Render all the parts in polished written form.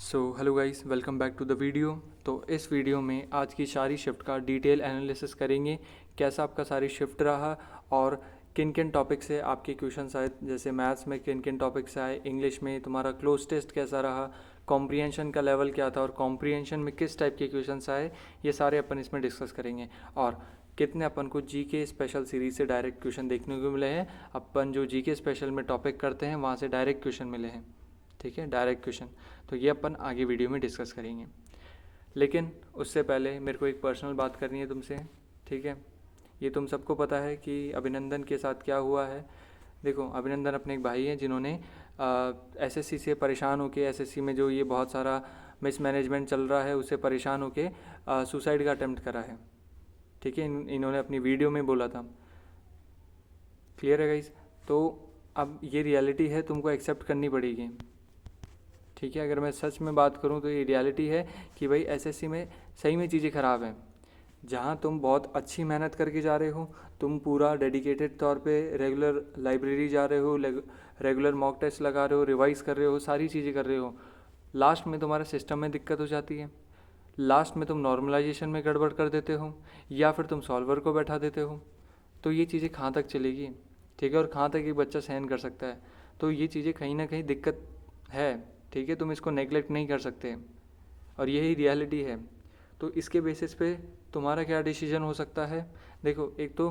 Hello guys, welcome back to the video. तो इस video में आज की सारी शिफ्ट का डिटेल एनालिसिस करेंगे। कैसा आपका सारी शिफ्ट रहा और किन किन टॉपिक से आपके क्वेश्चंस आए, जैसे मैथ्स में किन किन टॉपिक से आए, इंग्लिश में तुम्हारा क्लोज टेस्ट कैसा रहा, कॉम्प्रिहेंशन का लेवल क्या था और कॉम्प्रिहेंशन में किस टाइप के क्वेश्चंस आए, ये सारे अपन इसमें डिस्कस करेंगे। और कितने अपन को जीके स्पेशल सीरीज से डायरेक्ट क्वेश्चन देखने को मिले हैं। अपन जो जीके स्पेशल में टॉपिक करते हैं वहाँ से डायरेक्ट क्वेश्चन मिले हैं, ठीक है, डायरेक्ट क्वेश्चन। तो ये अपन आगे वीडियो में डिस्कस करेंगे, लेकिन उससे पहले मेरे को एक पर्सनल बात करनी है तुमसे, ठीक है। ये तुम सबको पता है कि अभिनंदन के साथ क्या हुआ है। देखो, अभिनंदन अपने एक भाई हैं जिन्होंने एसएससी से परेशान होके, एसएससी में जो ये बहुत सारा मिसमैनेजमेंट चल रहा है उससे परेशान होके सुसाइड का अटेम्प्ट करा है, ठीक है। इन्होंने अपनी वीडियो में बोला था। क्लियर है गाइस? तो अब ये रियलिटी है, तुमको एक्सेप्ट करनी पड़ेगी, ठीक है। अगर मैं सच में बात करूं तो ये रियलिटी है कि भाई एसएससी में सही में चीज़ें ख़राब हैं। जहां तुम बहुत अच्छी मेहनत करके जा रहे हो, तुम पूरा डेडिकेटेड तौर पे रेगुलर लाइब्रेरी जा रहे हो, रेगुलर मॉक टेस्ट लगा रहे हो, रिवाइज कर रहे हो, सारी चीज़ें कर रहे हो, लास्ट में तुम्हारे सिस्टम में दिक्कत हो जाती है। लास्ट में तुम नॉर्मलाइजेशन में गड़बड़ कर देते हो या फिर तुम सॉल्वर को बैठा देते हो। तो ये चीज़ें कहाँ तक चलेगी, ठीक है, और कहाँ तक एक बच्चा सहन कर सकता है। तो ये चीज़ें कहीं ना कहीं दिक्कत है, ठीक है। तुम इसको नेगलेक्ट नहीं कर सकते और यही रियलिटी है। तो इसके बेसिस पे तुम्हारा क्या डिसीजन हो सकता है। देखो, एक तो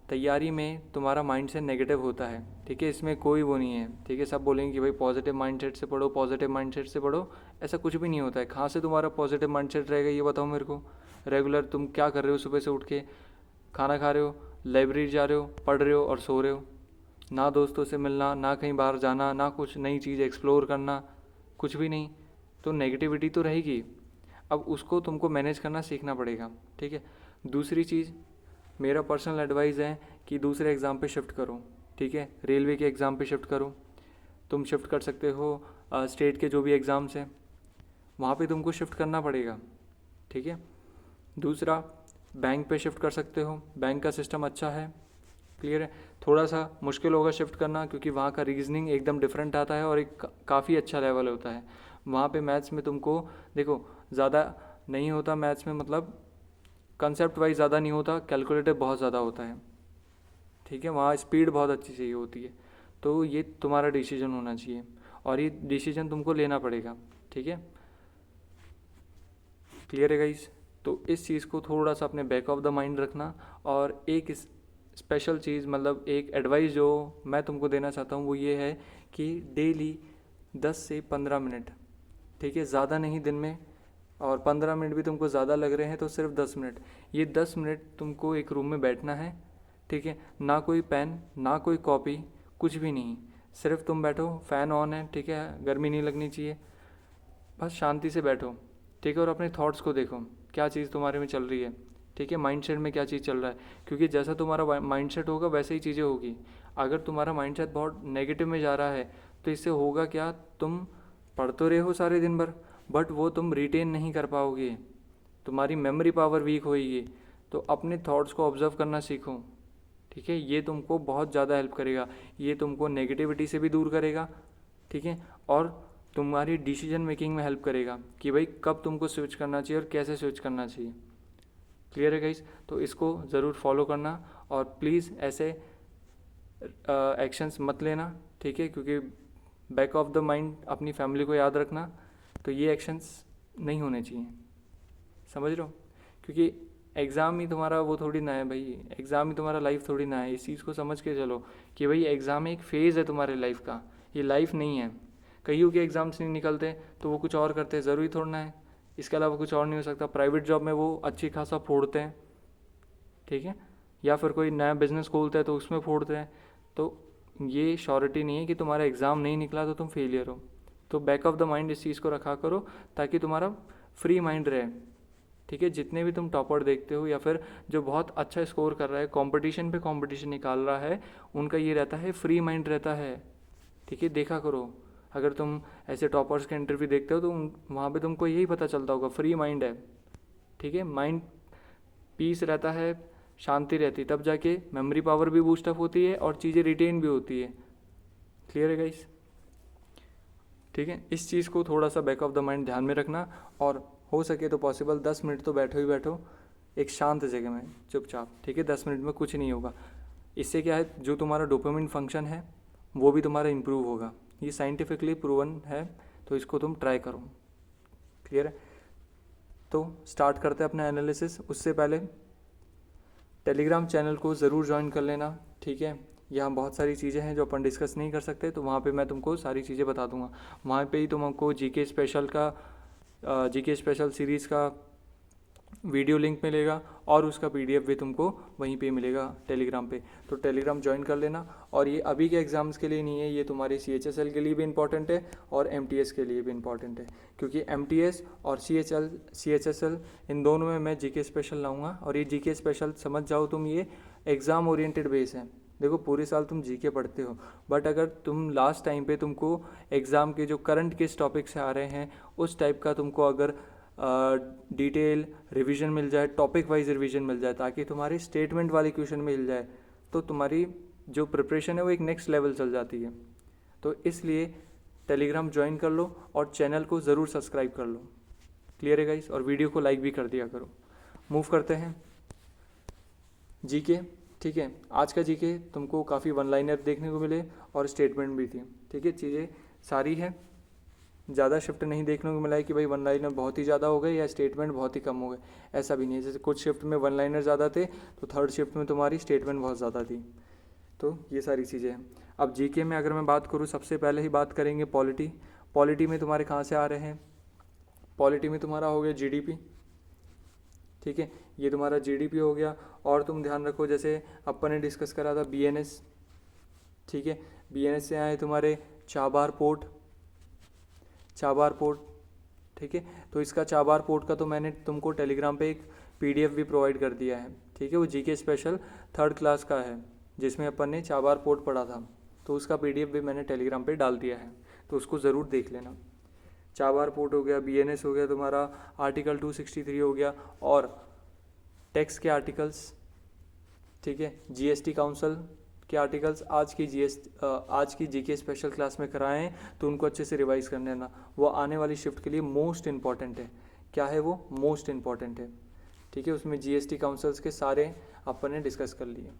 तैयारी में तुम्हारा माइंडसेट नेगेटिव होता है, ठीक है, इसमें कोई वो नहीं है, ठीक है। सब बोलेंगे कि भाई पॉजिटिव माइंडसेट से पढ़ो, पॉजिटिव माइंडसेट से पढ़ो। ऐसा कुछ भी नहीं होता है। कहाँ से तुम्हारा पॉजिटिव माइंडसेट रहेगा ये बताओ मेरे को। रेगुलर तुम क्या कर रहे हो? सुबह से उठ के खाना खा रहे हो, लाइब्रेरी जा रहे हो, पढ़ रहे हो और सो रहे हो। ना दोस्तों से मिलना, ना कहीं बाहर जाना, ना कुछ नई चीज़ एक्सप्लोर करना, कुछ भी नहीं। तो नेगेटिविटी तो रहेगी। अब उसको तुमको मैनेज करना सीखना पड़ेगा, ठीक है। दूसरी चीज़, मेरा पर्सनल एडवाइस है कि दूसरे एग्ज़ाम पे शिफ्ट करो, ठीक है। रेलवे के एग्ज़ाम पे शिफ्ट करो। तुम शिफ्ट कर सकते हो स्टेट के जो भी एग्ज़ाम्स हैं वहाँ पे तुमको शिफ्ट करना पड़ेगा, ठीक है। दूसरा, बैंक पे शिफ्ट कर सकते हो, बैंक का सिस्टम अच्छा है। क्लियर है? थोड़ा सा मुश्किल होगा शिफ्ट करना क्योंकि वहाँ का रीजनिंग एकदम डिफरेंट आता है और एक काफ़ी अच्छा लेवल होता है। वहाँ पे मैथ्स में तुमको, देखो, ज़्यादा नहीं होता मैथ्स में, मतलब कंसेप्ट वाइज ज़्यादा नहीं होता, कैलकुलेटिव बहुत ज़्यादा होता है, ठीक है। वहाँ स्पीड बहुत अच्छी चाहिए होती है। तो ये तुम्हारा डिसीजन होना चाहिए और ये डिसीजन तुमको लेना पड़ेगा, ठीक है। क्लियर है गाइस? तो इस चीज़ को थोड़ा सा अपने बैक ऑफ द माइंड रखना। और एक स्पेशल चीज़, मतलब एक एडवाइस जो मैं तुमको देना चाहता हूँ वो ये है कि डेली 10 से 15 मिनट, ठीक है, ज़्यादा नहीं दिन में, और 15 मिनट भी तुमको ज़्यादा लग रहे हैं तो सिर्फ 10 मिनट, ये 10 मिनट तुमको एक रूम में बैठना है, ठीक है। ना कोई पेन, ना कोई कॉपी, कुछ भी नहीं, सिर्फ तुम बैठो, फ़ैन ऑन है, ठीक है, गर्मी नहीं लगनी चाहिए, बस शांति से बैठो, ठीक है। और अपने थॉट्स को देखो, क्या चीज़ तुम्हारे में चल रही है, ठीक है, माइंडसेट में क्या चीज़ चल रहा है। क्योंकि जैसा तुम्हारा माइंडसेट होगा वैसे ही चीज़ें होगी। अगर तुम्हारा माइंडसेट बहुत नेगेटिव में जा रहा है तो इससे होगा क्या, तुम पढ़ तो रहे हो सारे दिन भर बट वो तुम रिटेन नहीं कर पाओगे, तुम्हारी मेमोरी पावर वीक होएगी। तो अपने थॉट्स को ऑब्जर्व करना सीखो, ठीक है। ये तुमको बहुत ज़्यादा हेल्प करेगा, ये तुमको नेगेटिविटी से भी दूर करेगा, ठीक है। और तुम्हारी डिसीजन मेकिंग में हेल्प करेगा कि भाई कब तुमको स्विच करना चाहिए और कैसे स्विच करना चाहिए। क्लियर है गाइस? तो इसको ज़रूर फॉलो करना और प्लीज़ ऐसे एक्शंस मत लेना, ठीक है, क्योंकि बैक ऑफ द माइंड अपनी फैमिली को याद रखना। तो ये एक्शंस नहीं होने चाहिए, समझ रहे हो? क्योंकि एग्ज़ाम ही तुम्हारा वो थोड़ी ना है भाई, एग्ज़ाम ही तुम्हारा लाइफ थोड़ी ना है। इस चीज़ को समझ के चलो कि भाई एग्ज़ाम एक फ़ेज़ है तुम्हारे लाइफ का, ये लाइफ नहीं है। कईयों के एग्ज़ाम्स नहीं निकलते तो वो कुछ और करते हैं, ज़रूरी थोड़ा ना है, इसके अलावा कुछ और नहीं हो सकता। प्राइवेट जॉब में वो अच्छी खासा फोड़ते हैं, ठीक है, या फिर कोई नया बिजनेस खोलते हैं तो उसमें फोड़ते हैं। तो ये श्योरिटी नहीं है कि तुम्हारा एग्ज़ाम नहीं निकला तो तुम फेलियर हो। तो बैक ऑफ द माइंड इस चीज़ को रखा करो ताकि तुम्हारा फ्री माइंड रहे, ठीक है। जितने भी तुम टॉपर देखते हो या फिर जो बहुत अच्छा स्कोर कर रहा है, कंपटीशन पे कंपटीशन निकाल रहा है, उनका ये रहता है, फ्री माइंड रहता है, ठीक है। देखा करो, अगर तुम ऐसे टॉपर्स के इंटरव्यू देखते हो तो वहाँ पे तुमको यही पता चलता होगा, फ्री माइंड है, ठीक है। माइंड पीस रहता है, शांति रहती है, तब जाके मेमोरी पावर भी बूस्ट अप होती है और चीज़ें रिटेन भी होती है। क्लियर है गाइस? ठीक है, इस चीज़ को थोड़ा सा बैक ऑफ द माइंड ध्यान में रखना, और हो सके तो पॉसिबल 10 मिनट तो बैठो ही बैठो एक शांत जगह में चुपचाप, ठीक है। 10 मिनट में कुछ नहीं होगा। इससे क्या है, जो तुम्हारा डोपामिन फंक्शन है वो भी तुम्हारा इम्प्रूव होगा, ये साइंटिफिकली प्रूवन है, तो इसको तुम ट्राई करो। क्लियर है? तो स्टार्ट करते हैं अपना एनालिसिस। उससे पहले टेलीग्राम चैनल को ज़रूर ज्वाइन कर लेना, ठीक है। यहाँ बहुत सारी चीज़ें हैं जो अपन डिस्कस नहीं कर सकते, तो वहाँ पे मैं तुमको सारी चीज़ें बता दूंगा। वहाँ पे ही तुमको जीके स्पेशल सीरीज़ का वीडियो लिंक मिलेगा, और उसका पीडीएफ भी तुमको वहीं पे मिलेगा टेलीग्राम पे। तो टेलीग्राम ज्वाइन कर लेना। और ये अभी के एग्ज़ाम्स के लिए नहीं है, ये तुम्हारी CHSL के लिए भी इंपॉर्टेंट है और MTS के लिए भी इंपॉर्टेंट है, क्योंकि MTS और CHSL इन दोनों में मैं जीके स्पेशल लाऊंगा। और ये जीके स्पेशल समझ जाओ तुम, ये एग्ज़ाम ओरिएंटेड बेस है। देखो पूरे साल तुम जीके पढ़ते हो, बट अगर तुम लास्ट टाइम पे तुमको एग्ज़ाम के जो करंट किस टॉपिक से आ रहे हैं उस टाइप का तुमको अगर डिटेल रिवीजन मिल जाए, टॉपिक वाइज रिवीजन मिल जाए, ताकि तुम्हारी स्टेटमेंट वाली क्वेश्चन मिल जाए, तो तुम्हारी जो प्रिपरेशन है वो एक नेक्स्ट लेवल चल जाती है। तो इसलिए टेलीग्राम ज्वाइन कर लो और चैनल को ज़रूर सब्सक्राइब कर लो। क्लियर है गाइस? और वीडियो को लाइक भी कर दिया करो। मूव करते हैं जीके, ठीक है। आज का जीके तुमको काफ़ी वन लाइनर देखने को मिले और स्टेटमेंट भी थी, ठीक है। चीज़ें सारी है, ज़्यादा शिफ्ट नहीं देखने को मिला है कि भाई वन लाइनर बहुत ही ज़्यादा हो गए या स्टेटमेंट बहुत ही कम हो गए, ऐसा भी नहीं है। जैसे कुछ शिफ्ट में वन लाइनर ज़्यादा थे तो थर्ड शिफ्ट में तुम्हारी स्टेटमेंट बहुत ज़्यादा थी। तो ये सारी चीज़ें हैं। अब जीके में अगर मैं बात करूँ, सबसे पहले ही बात करेंगे पॉलिटी। पॉलिटी में तुम्हारे कहाँ से आ रहे हैं? पॉलिटी में तुम्हारा हो गया GDP, ठीक है, ये तुम्हारा GDP हो गया। और तुम ध्यान रखो, जैसे अपन ने डिस्कस करा था BNS, ठीक है। BNS से आए तुम्हारे चाबार पोर्ट, ठीक है। तो इसका चाबार पोर्ट का तो मैंने तुमको टेलीग्राम पे एक PDF भी प्रोवाइड कर दिया है, ठीक है। वो जीके स्पेशल 3rd क्लास का है, जिसमें अपन ने चाबार पोर्ट पढ़ा था, तो उसका PDF भी मैंने टेलीग्राम पे डाल दिया है, तो उसको ज़रूर देख लेना। चाबार पोर्ट हो गया, BNS हो गया, तुम्हारा आर्टिकल 263 हो गया, और टैक्स के आर्टिकल्स, ठीक है। GST काउंसिल के आर्टिकल्स आज की जीके स्पेशल क्लास में कराए हैं, तो उनको अच्छे से रिवाइज कर लेना। वो आने वाली शिफ्ट के लिए मोस्ट इंपॉर्टेंट है। क्या है वो? मोस्ट इंपॉर्टेंट है, ठीक है। उसमें GST काउंसिल्स के सारे अपन ने डिस्कस कर लिए।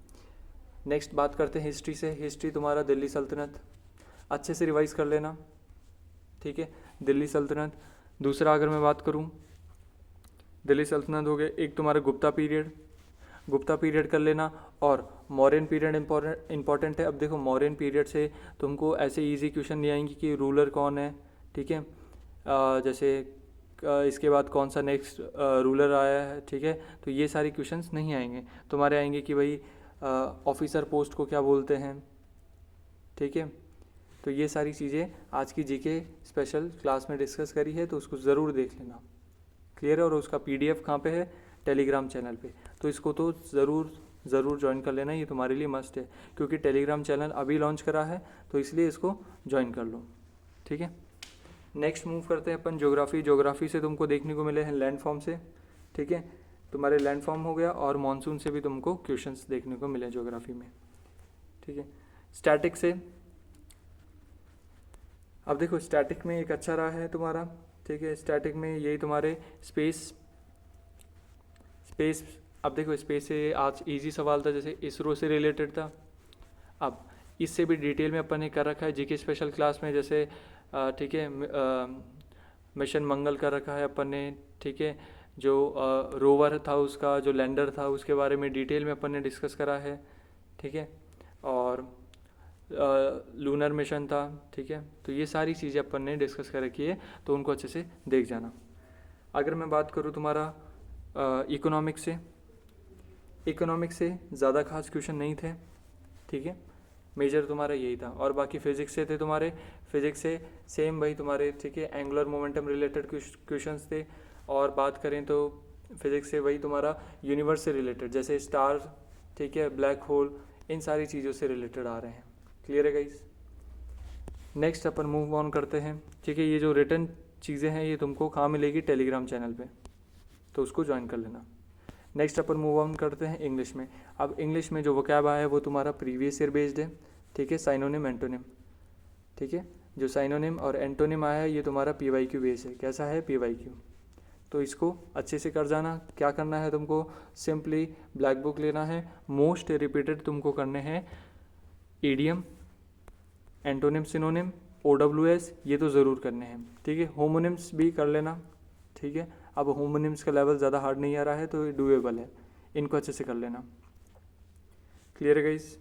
नेक्स्ट बात करते हैं हिस्ट्री से। हिस्ट्री तुम्हारा दिल्ली सल्तनत, अच्छे से रिवाइज कर लेना, ठीक है। दिल्ली सल्तनत। दूसरा अगर मैं बात करूँ, दिल्ली सल्तनत हो गया। एक तुम्हारा गुप्ता पीरियड कर लेना, और मौर्यन पीरियड इंपॉर्टेंट है। अब देखो मौर्यन पीरियड से तुमको ऐसे इजी क्वेश्चन नहीं आएंगे कि रूलर कौन है, ठीक है। जैसे इसके बाद कौन सा नेक्स्ट रूलर आया है, ठीक है। तो ये सारी क्वेश्चंस नहीं आएंगे तुम्हारे, आएंगे कि भाई ऑफिसर पोस्ट को क्या बोलते हैं, ठीक है। तो ये सारी चीज़ें आज की जीके स्पेशल क्लास में डिस्कस करी है, तो उसको ज़रूर देख लेना। क्लियर है? और उसका PDF कहाँ पे है? टेलीग्राम चैनल पे। तो इसको तो ज़रूर ज्वाइन कर लेना, ये तुम्हारे लिए मस्ट है, क्योंकि टेलीग्राम चैनल अभी लॉन्च करा है, तो इसलिए इसको ज्वाइन कर लो, ठीक है। नेक्स्ट मूव करते हैं अपन ज्योग्राफी से तुमको देखने को मिले हैं लैंडफॉर्म से, ठीक है। तुम्हारे लैंडफॉर्म हो गया, और मॉनसून से भी तुमको क्वेश्चंस देखने को मिले ज्योग्राफी में, ठीक है। स्टैटिक से, अब देखो स्टैटिक में एक अच्छा रहा है तुम्हारा, ठीक है। स्टैटिक में यही तुम्हारे स्पेस। अब देखो स्पेस से आज इजी सवाल था, जैसे इसरो से रिलेटेड था। अब इससे भी डिटेल में अपन ने कर रखा है जीके स्पेशल क्लास में, जैसे ठीक है, मिशन मंगल कर रखा है अपन ने, ठीक है। जो रोवर था उसका, जो लैंडर था, उसके बारे में डिटेल में अपन ने डिस्कस करा है, ठीक है। और लूनर मिशन था, ठीक है। तो ये सारी चीज़ें अपन ने डिस्कस कर रखी है, तो उनको अच्छे से देख जाना। अगर मैं बात करूँ तुम्हारा इकोनॉमिक्स से ज़्यादा खास क्वेश्चन नहीं थे, ठीक है। मेजर तुम्हारा यही था। और बाकी फिजिक्स से थे तुम्हारे, फिजिक्स से सेम वही तुम्हारे, ठीक है, एंगुलर मोमेंटम रिलेटेड क्वेश्चंस थे। और बात करें तो फिजिक्स से वही तुम्हारा यूनिवर्स से रिलेटेड, जैसे स्टार, ठीक है, ब्लैक होल, इन सारी चीज़ों से रिलेटेड आ रहे हैं। क्लियर है guys? Next upon move on करते हैं, ठीक है। ये जो रिटन चीज़ें हैं ये तुमको कहाँ मिलेगी? टेलीग्राम चैनल पे, तो उसको ज्वाइन कर लेना। नेक्स्ट अपन मूव ऑन करते हैं इंग्लिश में। अब इंग्लिश में जो वोकैब आया है वो तुम्हारा प्रीवियस ईयर बेस्ड है, ठीक है, साइनोनिम एंटोनिम, ठीक है। जो साइनोनिम और एंटोनिम आया है ये तुम्हारा PYQ बेस है। कैसा है? PYQ। तो इसको अच्छे से कर जाना। क्या करना है तुमको? सिंपली ब्लैक बुक लेना है, मोस्ट रिपीटेड तुमको करने हैं ईडियम, एंटोनिम, सिनोनिम, OWS, ये तो ज़रूर करने हैं, ठीक है। होमोनिम्स भी कर लेना, ठीक है। अब होमोनिम्स का लेवल ज़्यादा हार्ड नहीं आ रहा है तो डूएबल है, इनको अच्छे से कर लेना। क्लियर है गाइस?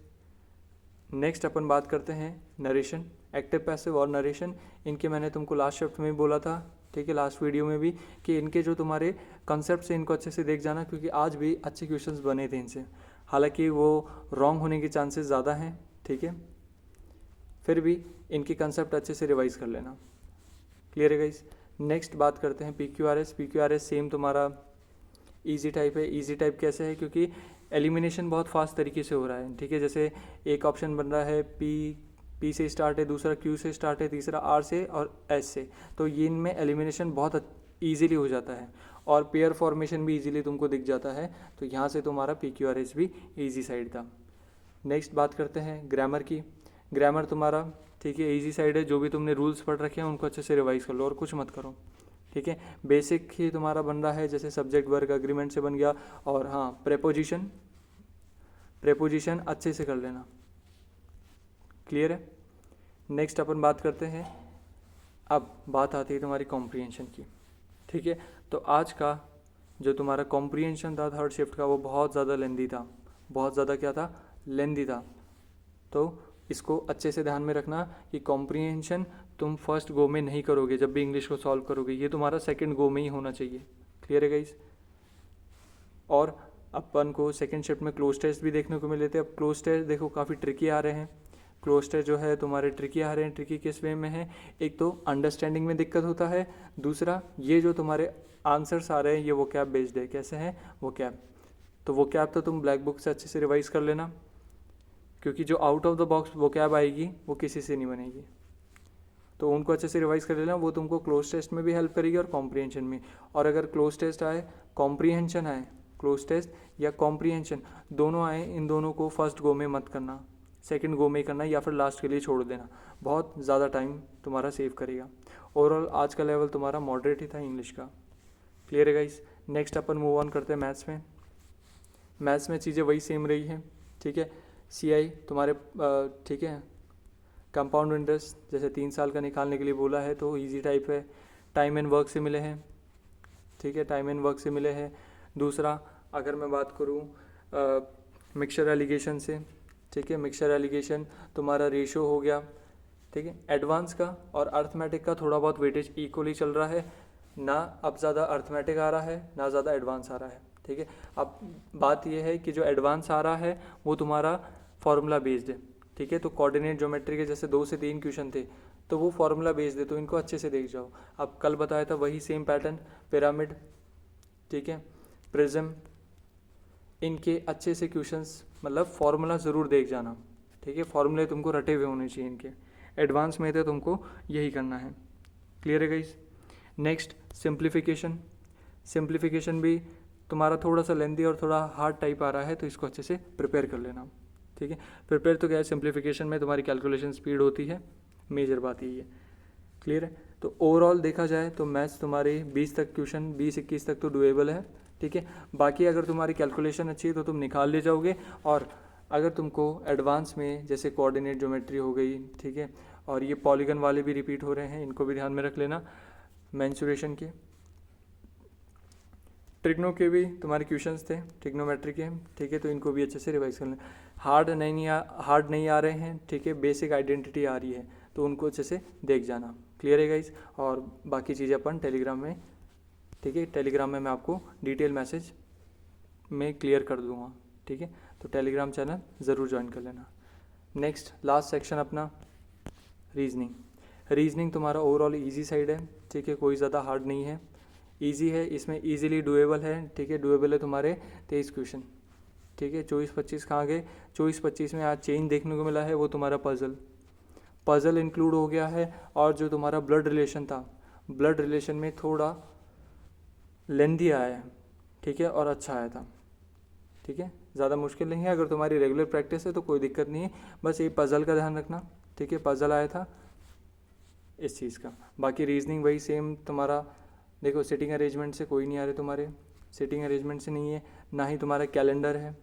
नेक्स्ट अपन बात करते हैं नरेशन, एक्टिव, पैसिव और नरेशन। इनके मैंने तुमको लास्ट शिफ्ट में भी बोला था, ठीक है, लास्ट वीडियो में भी, कि इनके जो तुम्हारे कंसेप्ट हैं इनको अच्छे से देख जाना, क्योंकि आज भी अच्छे क्वेश्चंस बने थे इनसे। हालांकि वो रॉन्ग होने के चांसेस ज़्यादा हैं, ठीक है, फिर भी इनके कंसेप्ट अच्छे से रिवाइज कर लेना। क्लियर है गाइस? नेक्स्ट बात करते हैं PQRS। PQRS सेम तुम्हारा ईजी टाइप है। ईजी टाइप कैसे है? क्योंकि एलिमिनेशन बहुत फास्ट तरीके से हो रहा है, ठीक है। जैसे एक ऑप्शन बन रहा है P से स्टार्ट है, दूसरा Q से स्टार्ट है, तीसरा R से और S से, तो ये इनमें एलिमिनेशन बहुत ईजीली हो जाता है और पेयर फॉर्मेशन भी ईजीली तुमको दिख जाता है। तो यहाँ से तुम्हारा PQRS भी ईजी साइड था। नेक्स्ट बात करते हैं ग्रामर की। ग्रामर तुम्हारा, ठीक है, ईजी साइड है। जो भी तुमने रूल्स पढ़ रखे हैं उनको अच्छे से रिवाइज कर लो और कुछ मत करो, ठीक है। बेसिक ही तुम्हारा बन रहा है, जैसे सब्जेक्ट वर्ग अग्रीमेंट से बन गया, और हाँ प्रेपोजिशन, प्रेपोजिशन अच्छे से कर लेना। क्लियर है? नेक्स्ट अपन बात करते हैं, अब बात आती है तुम्हारी कॉम्प्रिहेंशन की, ठीक है। तो आज का जो तुम्हारा कॉम्प्रिहेंशन था थर्ड शिफ्ट का, वो बहुत ज़्यादा लेंदी था, बहुत ज़्यादा क्या था? लेंदी था। तो इसको अच्छे से ध्यान में रखना कि कॉम्प्रिहेंशन तुम फर्स्ट गो में नहीं करोगे, जब भी इंग्लिश को सॉल्व करोगे ये तुम्हारा सेकंड गो में ही होना चाहिए। क्लियर है गाइस? और अपन को सेकंड शिफ्ट में क्लोज टेस्ट भी देखने को मिले थे। अब क्लोज टेस्ट देखो काफ़ी ट्रिकी आ रहे हैं। क्लोज टेस्ट जो है तुम्हारे ट्रिकी आ रहे हैं। ट्रिकी किस वे में है? एक तो अंडरस्टैंडिंग में दिक्कत होता है, दूसरा ये जो तुम्हारे आंसर्स आ रहे हैं ये वो कैब बेस्ड है। कैसे हैं? वो कैब। तो वो कैब तो तुम ब्लैक बुक से अच्छे से रिवाइज कर लेना, क्योंकि जो आउट ऑफ द बॉक्स वो कैब आएगी वो किसी से नहीं बनेगी। तो उनको अच्छे से रिवाइज कर लेना, वो तुमको क्लोज टेस्ट में भी हेल्प करेगी और कॉम्प्रिहेंशन में। और अगर क्लोज टेस्ट आए, कॉम्प्रिहेंशन आए, क्लोज टेस्ट या कॉम्प्रिहेंशन दोनों आए, इन दोनों को फर्स्ट गो में मत करना, सेकंड गो में करना, या फिर लास्ट के लिए छोड़ देना। बहुत ज़्यादा टाइम तुम्हारा सेव करेगा। ओवरऑल आज का लेवल तुम्हारा मॉडरेट ही था इंग्लिश का। क्लियर है guys? Next upon move on करते हैं मैथ्स में। मैथ्स में चीज़ें वही सेम रही है, ठीक है। CI तुम्हारे, ठीक है, कंपाउंड इंटरेस्ट जैसे 3 साल का निकालने के लिए बोला है तो इजी टाइप है। टाइम एंड वर्क से मिले हैं, ठीक है, टाइम एंड वर्क से मिले हैं। दूसरा अगर मैं बात करूँ मिक्सचर एलिगेशन से, ठीक है, मिक्सचर एलिगेशन तुम्हारा रेशियो हो गया, ठीक है। एडवांस का और अर्थमेटिक का थोड़ा बहुत वेटेज इक्वली चल रहा है, ना अब ज़्यादा अर्थमेटिक आ रहा है ना ज़्यादा एडवांस आ रहा है, ठीक है। अब बात यह है कि जो एडवांस आ रहा है वो तुम्हारा फार्मूला बेस्ड है, ठीक है। तो कोऑर्डिनेट ज्योमेट्री के जैसे 2 से 3 क्वेश्चन थे तो वो फार्मूला बेस्ड है, तो इनको अच्छे से देख जाओ। अब कल बताया था वही सेम पैटर्न, पिरामिड, ठीक है, प्रिज्म, इनके अच्छे से क्वेश्चंस, मतलब फार्मूला ज़रूर देख जाना, ठीक है। फार्मूले तुमको रटे हुए होने चाहिए इनके। एडवांस में थे तुमको यही करना है। क्लियर है गाइस? Next simplification. सिंप्लीफिकेशन भी तुम्हारा थोड़ा सा लेंदी और थोड़ा हार्ड टाइप आ रहा है, तो इसको अच्छे से प्रिपेयर कर लेना, ठीक है। प्रिपेयर तो क्या है, सिंप्लीफिकेशन में तुम्हारी कैलकुलेशन स्पीड होती है, मेजर बात यही है। क्लियर है? तो ओवरऑल देखा जाए तो मैथ्स तुम्हारे 20 तक क्वेश्चन, 20-21 तक तो डुएबल है, ठीक है। बाकी अगर तुम्हारी कैलकुलेशन अच्छी है तो तुम निकाल ले जाओगे। और अगर तुमको एडवांस में जैसे कोऑर्डिनेट ज्योमेट्री हो गई, ठीक है, और ये पॉलीगन वाले भी रिपीट हो रहे हैं, इनको भी ध्यान में रख लेना। मेंसुरेशन के, ट्रिग्नो के भी तुम्हारे क्वेश्चंस थे, ट्रिग्नोमेट्री के, ठीक है, तो इनको भी अच्छे से रिवाइज कर लेना। हार्ड नहीं आ रहे हैं, ठीक है, बेसिक आइडेंटिटी आ रही है तो उनको अच्छे से देख जाना। क्लियर है गाइस? और बाकी चीज़ें अपन टेलीग्राम में, ठीक है, टेलीग्राम में मैं आपको डिटेल मैसेज में क्लियर कर दूंगा, ठीक है। तो टेलीग्राम चैनल ज़रूर ज्वाइन कर लेना। नेक्स्ट लास्ट सेक्शन अपना रीजनिंग। रीजनिंग तुम्हारा ओवरऑल इजी साइड है, ठीक है, कोई ज़्यादा हार्ड नहीं है, इजी है, इसमें इजीली डुएबल है, ठीक है। डुएबल है तुम्हारे 23 क्वेश्चन, ठीक है। 24-25 कहाँ गए? 24-25 में आज चेंज देखने को मिला है, वो तुम्हारा पजल इंक्लूड हो गया है। और जो तुम्हारा ब्लड रिलेशन था, ब्लड रिलेशन में थोड़ा लेंदी आया है, ठीक है, और अच्छा आया था, ठीक है, ज़्यादा मुश्किल नहीं है। अगर तुम्हारी रेगुलर प्रैक्टिस है तो कोई दिक्कत नहीं है, बस ये पजल का ध्यान रखना, ठीक है। पजल आया था इस चीज़ का। बाकी रीजनिंग वही सेम तुम्हारा, देखो सिटिंग अरेंजमेंट से कोई नहीं आ रहे तुम्हारे, सिटिंग अरेंजमेंट से नहीं है, ना ही तुम्हारा कैलेंडर है,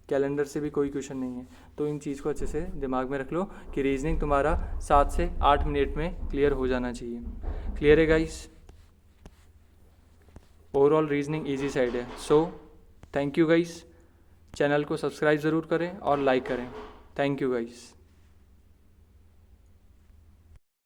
कैलेंडर से भी कोई क्वेश्चन नहीं है। तो इन चीज़ को अच्छे से दिमाग में रख लो कि रीजनिंग तुम्हारा 7 से 8 मिनट में क्लियर हो जाना चाहिए। क्लियर है guys? Overall reasoning easy side है। So thank you guys, channel को सब्सक्राइब ज़रूर करें और लाइक करें। Thank you guys.